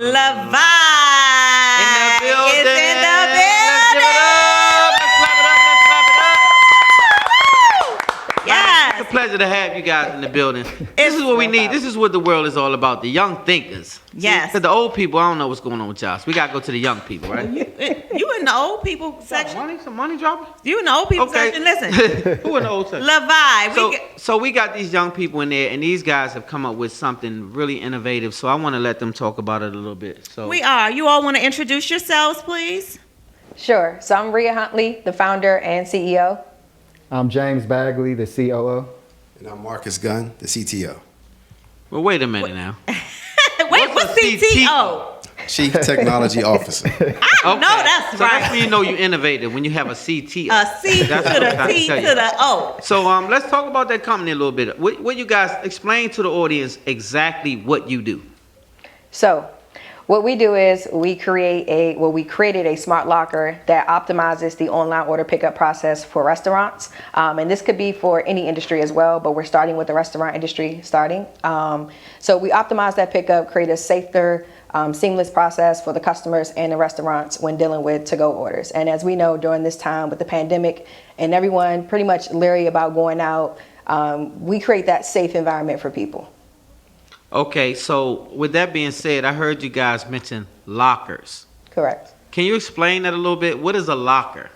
Lavii In the building. is in the Let's give it up. Let's clap it up. Let's clap it up. Yes. It's a pleasure to have you guys in the building. This is what we need. This is what the world is all about. The young thinkers. Yes. Because the old people, I don't know what's going on with y'all. So we got to go to the young people, right? You in the old people section? Some money dropping? You in the old people Okay. section? Listen. Who in the old section? Lavii. So we got these young people in there, and these guys have come up with something really innovative. So I want to let them talk about it a little bit. So We are. You all want to introduce yourselves, please? Sure. So I'm Rea Huntley, the founder and CEO. I'm James Bagley, the COO. And I'm Marcus Gunn, the CTO. Well, wait a minute now. Wait, what's a CTO? Chief Technology Officer. I know that's So right. that's when you know you innovative, when you have a CTO. A C to That's what I'm the trying to T tell to you. the O. So let's talk about that company a little bit. What you guys explain to the audience exactly what you do. So what we do is we created a smart locker that optimizes the online order pickup process for restaurants. And this could be for any industry as well, but we're starting with the restaurant industry So we optimize that pickup, create a safer, seamless process for the customers and the restaurants when dealing with to-go orders. And as we know, during this time with the pandemic and everyone pretty much leery about going out, we create that safe environment for people. Okay, so with that being said, I heard you guys mention lockers. Correct. Can you explain that a little bit? What is a locker?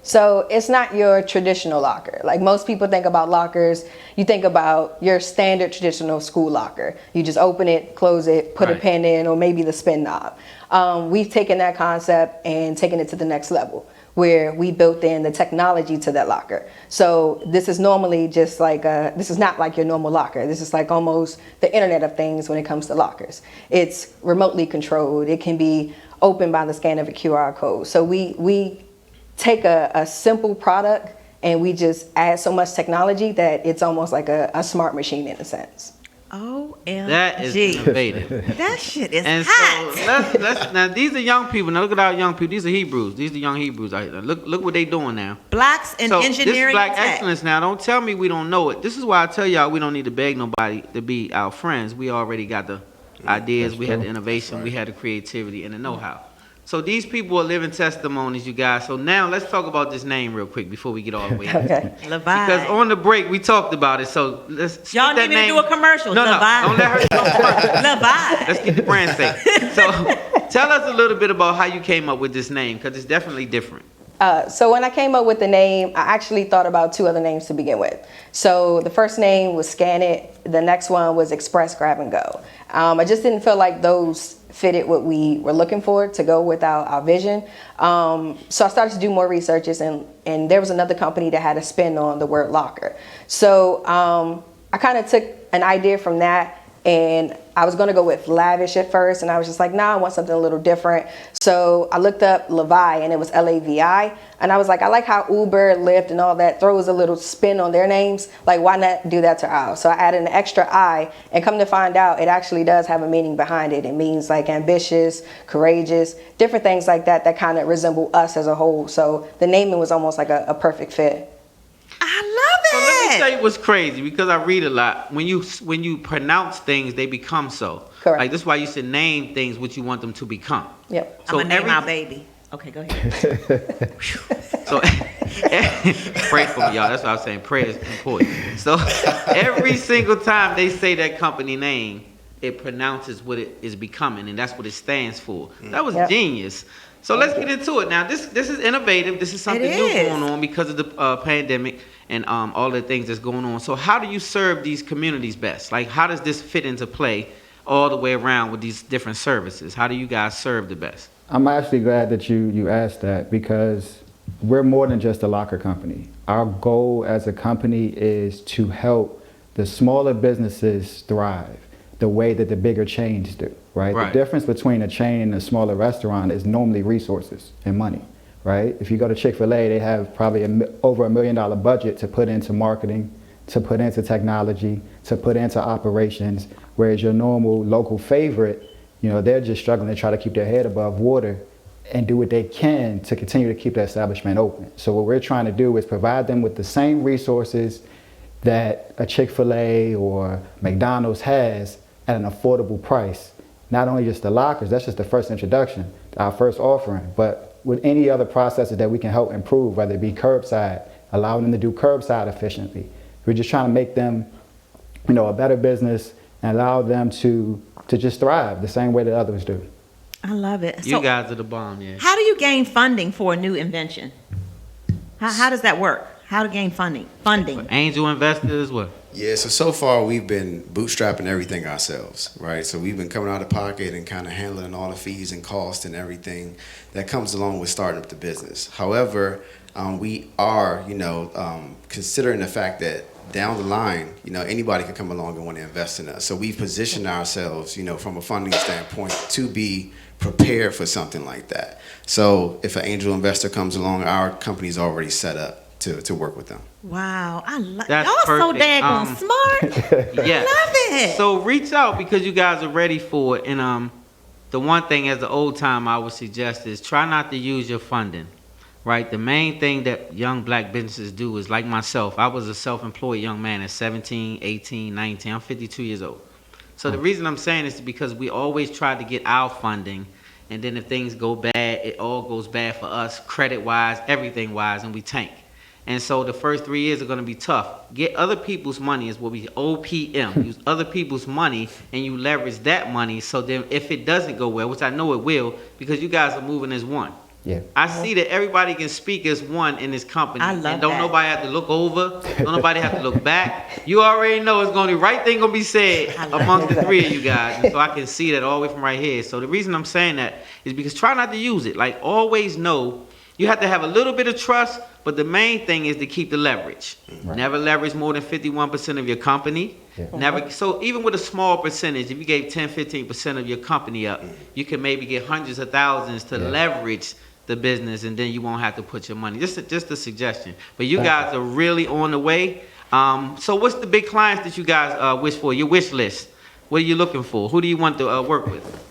So it's not your traditional locker. Like most people think about lockers, you think about your standard traditional school locker. You just open it, close it, put a Right. pin in, or maybe the spin knob. We've taken that concept and taken it to the next level, where we built in the technology to that locker. So this is normally just like this is not like your normal locker. This is like almost the Internet of Things when it comes to lockers. It's remotely controlled. It can be opened by the scan of a QR code. So we take a simple product and we just add so much technology that it's almost like a smart machine in a sense. OMG. That is innovative. That shit is And hot. so let's now these are young people. Now look at our young people. These are Hebrews. These are young Hebrews out here. Look what they doing now. Blacks in So engineering this is black and tech. excellence now. Don't tell me we don't know it. This is why I tell y'all we don't need to beg nobody to be our friends. We already got the ideas, we had the innovation, we had the creativity and the know-how. So these people are living testimonies, you guys. So now let's talk about this name real quick before we get all the way in. Okay. Because Lavii. on the break we talked about it. So let's Y'all spit need that me to name. do a commercial. No, Lavii. don't let her do a commercial. Lavii. Let's keep the brand safe. So tell us a little bit about how you came up with this name, because it's definitely different. So when I came up with the name, I actually thought about two other names to begin with. So the first name was Scan It. The next one was Express Grab and Go. I just didn't feel like those fitted what we were looking for to go with our vision. So I started to do more researches, and there was another company that had a spin on the word locker. So I kind of took an idea from that, and I was going to go with lavish at first, and I was just like, nah, I want something a little different. So I looked up Lavii, and it was L-A-V-I, and I was like, I like how Uber, Lyft, and all that throws a little spin on their names. Like, why not do that to ours? So I added an extra I, and come to find out, it actually does have a meaning behind it. It means like ambitious, courageous, different things like that that kind of resemble us as a whole. So the naming was almost like a perfect fit. I love So let me it. tell you what's crazy, because I read a lot. When you pronounce things, they become so. Correct. Like this is why you should name things what you want them to become. Yep. I'm going to name my baby. Okay, go ahead. So pray for me, y'all. That's what I was saying. Prayer is important. So every single time they say that company name, it pronounces what it is becoming, and that's what it stands for. That was Yep. genius. So let's get into it now. This is innovative. This is something It new is. going on because of the pandemic and all the things that's going on. So how do you serve these communities best? Like, how does this fit into play all the way around with these different services? How do you guys serve the best? I'm actually glad that you asked that, because we're more than just a locker company. Our goal as a company is to help the smaller businesses thrive the way that the bigger chains do, right? Right. The difference between a chain and a smaller restaurant is normally resources and money, right? If you go to Chick-fil-A, they have probably over $1 million budget to put into marketing, to put into technology, to put into operations, whereas your normal local favorite, you know, they're just struggling to try to keep their head above water and do what they can to continue to keep the establishment open. So what we're trying to do is provide them with the same resources that a Chick-fil-A or McDonald's has at an affordable price, not only just the lockers, that's just the first introduction, our first offering, but with any other processes that we can help improve, whether it be curbside, allowing them to do curbside efficiently. We're just trying to make them, a better business and allow them to just thrive the same way that others do. I love it. You guys are the bomb, yeah. How do you gain funding for a new invention? How does that work? How to gain funding? Angel investors, what? Yeah, so far we've been bootstrapping everything ourselves, right? So we've been coming out of pocket and kind of handling all the fees and costs and everything that comes along with starting up the business. However, we are, considering the fact that down the line, anybody can come along and want to invest in us. So we've positioned ourselves, from a funding standpoint to be prepared for something like that. So if an angel investor comes along, our company's already set up to work with them. Wow, That's y'all so perfect. daggone smart. Yeah. I love it. So reach out because you guys are ready for it. And the one thing as the old time I would suggest is try not to use your funding. Right? The main thing that young black businesses do is like myself. I was a self-employed young man at 17, 18, 19. I'm 52 years old. So the reason I'm saying this is because we always try to get our funding. And then if things go bad, it all goes bad for us, credit-wise, everything-wise, and we tank. And so the first 3 years are going to be tough. Get other people's money is what we OPM. Use other people's money and you leverage that money. So then if it doesn't go well, which I know it will, because you guys are moving as one. Yeah. I see that everybody can speak as one in this company. I love and don't that. nobody have to look over. Don't nobody have to look back. You already know it's going to be right thing going to be said amongst the three of you guys. And so I can see that all the way from right here. So the reason I'm saying that is because try not to use it. Like always know you have to have a little bit of trust, but the main thing is to keep the leverage. Right. Never leverage more than 51% of your company. Yeah. Never. So even with a small percentage, if you gave 10, 15% of your company up, you can maybe get hundreds of thousands to leverage the business, and then you won't have to put your money. Just a suggestion. But you guys are really on the way. So what's the big clients that you guys wish for? Your wish list. What are you looking for? Who do you want to work with?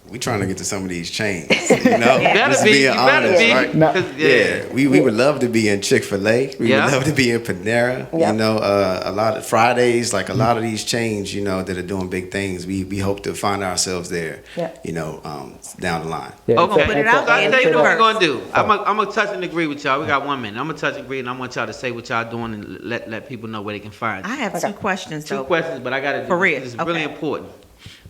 We trying to get to some of these chains, You better Just be. being You better honest, be. right? No. 'Cause, Yeah, we would love to be in Chick-fil-A. We Yeah. would love to be in Panera. Yeah. A lot of Fridays, like a lot of these chains, that are doing big things. We hope to find ourselves there. Yeah. Down the line. Yeah, Okay, Put it out so I there tell you what we're first. gonna do. I'm gonna touch and agree with y'all. We got 1 minute. I'm gonna touch and agree, and I want y'all to say what y'all doing and let people know where they can find you. I have two questions Two though. questions, but I gotta do For real, this. This is really okay. important.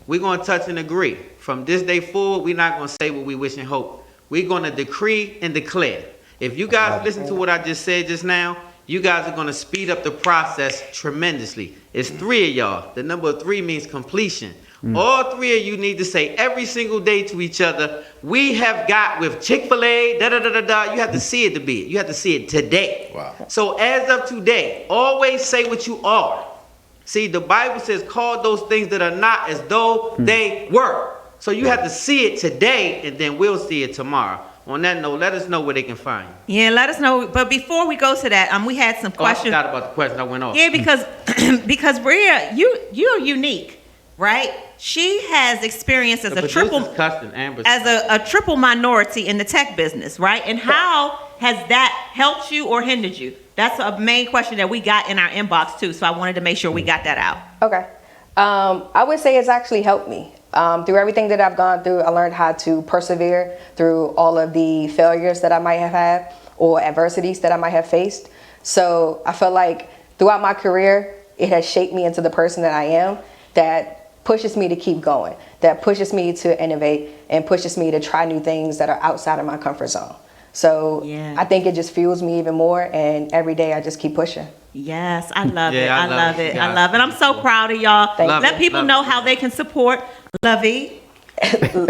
We're gonna touch and agree. From this day forward, we're not gonna say what we wish and hope. We're gonna decree and declare. If you guys listen to what I just said just now, you guys are gonna speed up the process tremendously. It's 3 of y'all. The number 3 means completion. All 3 of you need to say every single day to each other, we have got with Chick-fil-A, da-da-da-da-da. You have to see it to be it. You have to see it today. Wow. So as of today, always say what you are. See, the Bible says, call those things that are not as though they were. So you have to see it today, and then we'll see it tomorrow. On that note, let us know where they can find you. Yeah, let us know. But before we go to that, we had some Oh, I questions. forgot about the question. I went off. Yeah, because because Rea, you're unique, right? She has experience as The a triple producer's cussing, Amber's as a triple minority in the tech business, right? And how has that helped you or hindered you? That's a main question that we got in our inbox too. So I wanted to make sure we got that out. Okay. I would say it's actually helped me. Through everything that I've gone through, I learned how to persevere through all of the failures that I might have had or adversities that I might have faced. So I feel like throughout my career, it has shaped me into the person that I am, that pushes me to keep going, that pushes me to innovate and pushes me to try new things that are outside of my comfort zone. So Yeah. I think it just fuels me even more, and every day I just keep pushing. Yes, I love Yeah, it. I I love love it. it. Yeah. I love it. I'm so proud of y'all. Thank you. Let people Love know it. how they can support Lavii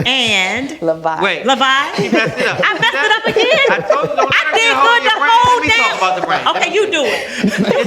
and Lavii. Wait. Lavii. You messed it up. I messed it up again. I told you don't I let did her get hold good of your the brain. whole Let me talk about the brain. Okay, you do it.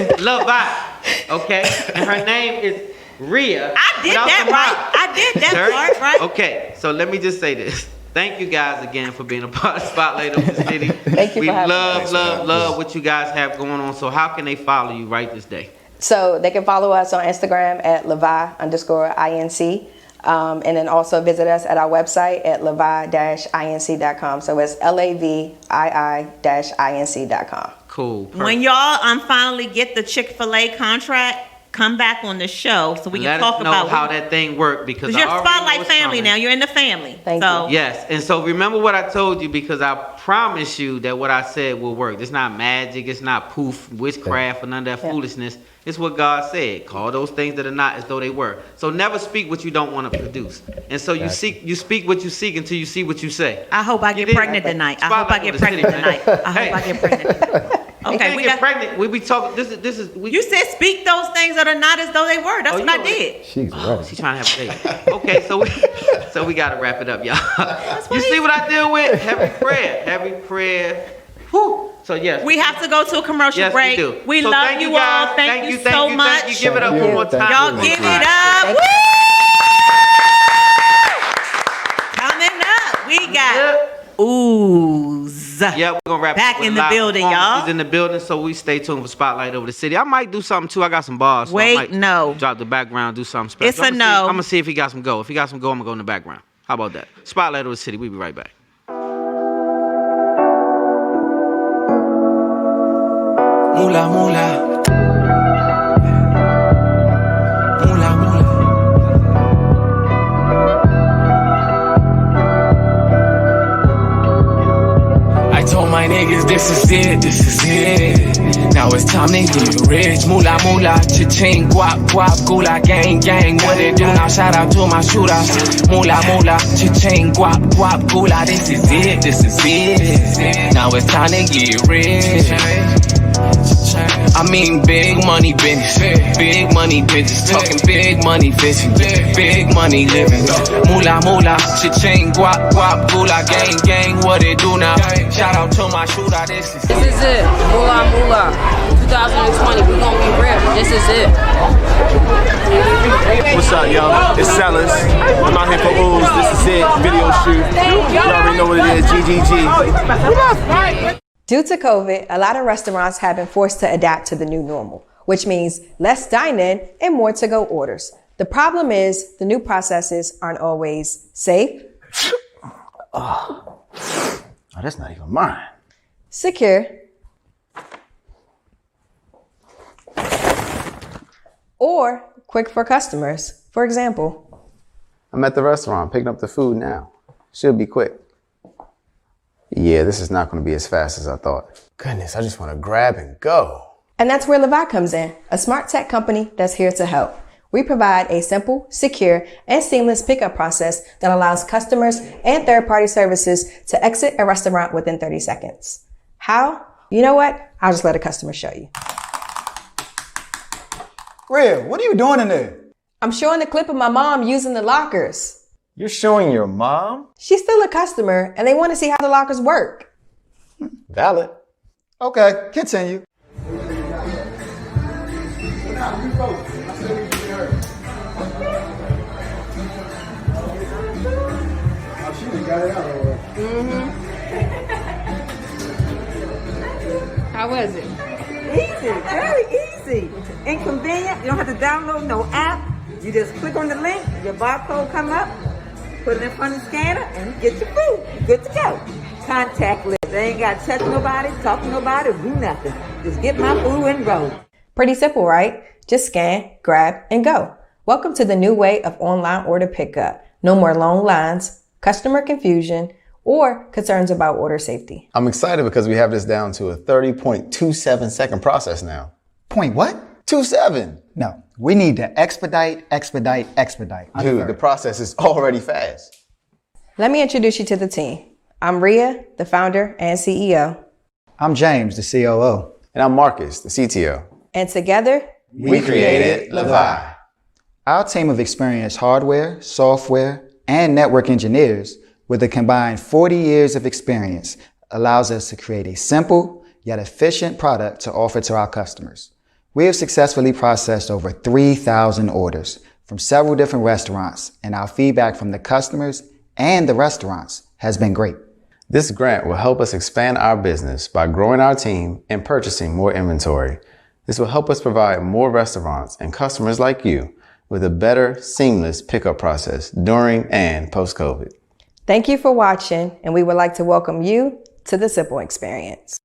It's Lavii, okay? And her name is Rea. I did without that the right. mouth. I did that Sir? part right. Okay, so let me just say this. Thank you guys again for being a part of Spotlight of the City. Thank you We for having me. love, Thanks for love, having love what you guys have going on. So how can they follow you right this day? So they can follow us on Instagram at Lavii_INC. And then also visit us at our website at lavii-inc.com. So it's LAVII-inc.com. Cool. Perfect. When y'all finally get the Chick-fil-A contract, come back on the show so we can Let talk us know about how that thing worked, because because you're I already know Spotlight it's family coming. now. You're in the family. Thank so you. Yes, and so remember what I told you, because I promise you that what I said will work. It's not magic, it's not poof, witchcraft, or none of that foolishness. It's what God said. Call those things that are not as though they were. So never speak what you don't want to produce. And so you speak what you seek until you see what you say. I hope I get pregnant tonight. I hope I get pregnant tonight. I hope I get pregnant. Okay, we get got pregnant. We be talking. This is. You said speak those things that are not as though they were. That's Oh, what you I know did. She's ready. She's trying to have a baby. Okay, so we gotta wrap it up, y'all. You see what I deal with? Heavy prayer. Whew. So yes, We have to go to a commercial yes, break. we do. We So love thank you guys. all. Thank you so much. Thank you. Give it up Thank one you. more time. Y'all give it up. Thank Woo! Coming up, we got Ooze. Yeah, we're gonna wrap Back it with in a the live building, performance. y'all. He's in the building, so we stay tuned for Spotlight Over the City. I might do something too. I got some bars. So I Wait, might no. Drop the background, do something special. It's a no. I'm gonna see if he got some go. If he got some go, I'm gonna go in the background. How about that? Spotlight Over the City. We'll be right back. Mula, mula. Mula, mula. I told my niggas this is it. Now it's time to get rich. Mula, mula, cha-ching, guap, guap, gula, gang, gang. What it do now? Shout out to my shooters. Mula, mula, cha-ching, guap, guap, gula. This is it. Now it's time to get rich. I mean big money business, big money business, talking big money vision, big money living. Mula mula, cha-ching, guap guap, gula, gang gang, what it do now? Shout out to my shooter, this is it. Mula Mula. 2020, we gonna be rich. This is it. What's up, y'all? It's Sellers. I'm out here for Ooze. This is it. Video shoot. You already know what it is. GGG. Due to COVID, a lot of restaurants have been forced to adapt to the new normal, which means less dine-in and more to-go orders. The problem is the new processes aren't always safe, Oh, that's not even mine. secure, or quick for customers. For example, I'm at the restaurant picking up the food now. Should be quick. Yeah, this is not going to be as fast as I thought. Goodness, I just want to grab and go. and that's where Lavii comes in, a smart tech company that's here to help. We provide a simple, secure, and seamless pickup process that allows customers and third-party services to exit a restaurant within 30 seconds. How? You know what? I'll just let a customer show you. Rea, what are you doing in there? I'm showing a clip of my mom using the lockers. You're showing your mom? She's still a customer, and they want to see how the lockers work. Valid. Okay, continue. How was it? Easy, very easy. Inconvenient. You don't have to download no app. You just click on the link, your barcode come up, put it in front of the scanner, and get your food. You're good to go. Contactless. They ain't got to touch nobody, talk to nobody, do nothing. Just get my food and roll. Pretty simple, right? Just scan, grab, and go. Welcome to the new way of online order pickup. No more long lines, customer confusion, or concerns about order safety. I'm excited because we have this down to a 30.27 second process now. Point what? 27. No, we need to expedite. Dude, the process is already fast. Let me introduce you to the team. I'm Rea, the founder and CEO. I'm James, the COO. And I'm Marcus, the CTO. And together, We created Lavii. Our team of experienced hardware, software, and network engineers with a combined 40 years of experience allows us to create a simple yet efficient product to offer to our customers. We have successfully processed over 3,000 orders from several different restaurants, and our feedback from the customers and the restaurants has been great. This grant will help us expand our business by growing our team and purchasing more inventory. This will help us provide more restaurants and customers like you with a better, seamless pickup process during and post-COVID. thank you for watching, and we would like to welcome you to the Simple Experience.